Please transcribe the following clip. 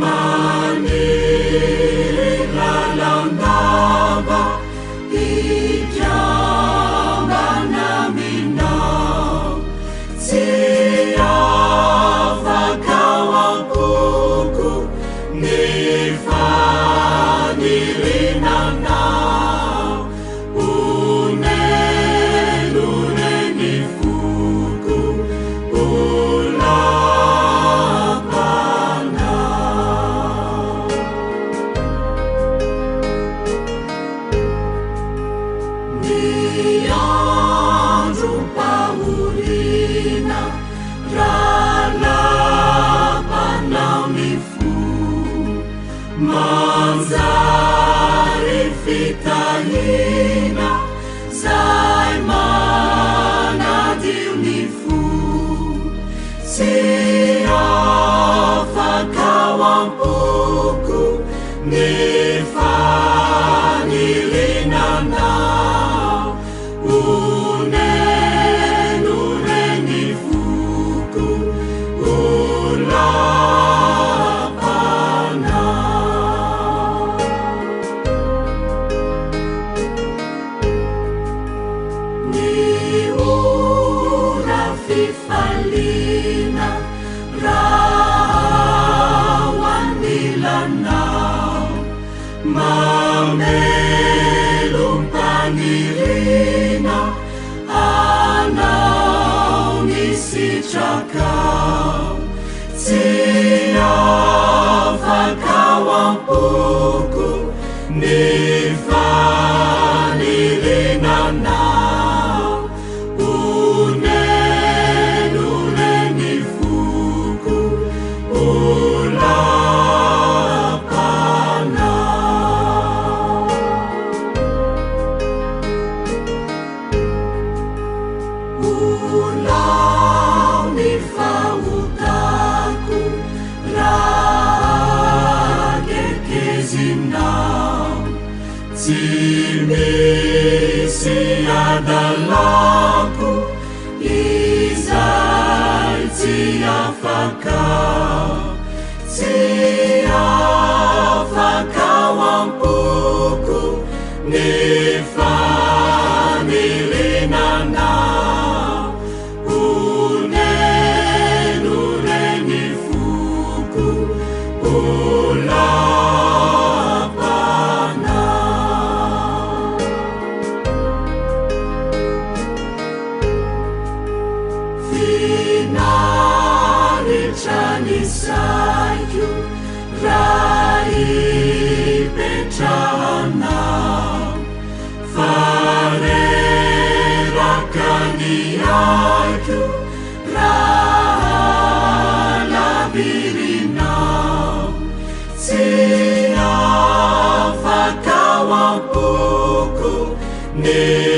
manilalandava idyamba naminao tsy afaka ampoiko ny fanilinanao oneloneny foko olapanao miandro paolina ralapanao mifo manjary fitahina zay manadio ny fo tsy afaka ampoko ny fanilinanao onenoneny foko olapanao ny ora fifalina raha hoanilanao mamelom-panirina anao nisitrakao tsy afaka ampoko ny fanilinanao onenoneny foko olapanao olao ny fahotako raha kekezinao tsy misy adalako izay tsy afaka ampoko ny fanilinanao onenoneny foko olapanao finaritra ny saiko raha ipetrahanao fareraka ny aiko raha labirinao tsy afaka ampoko ny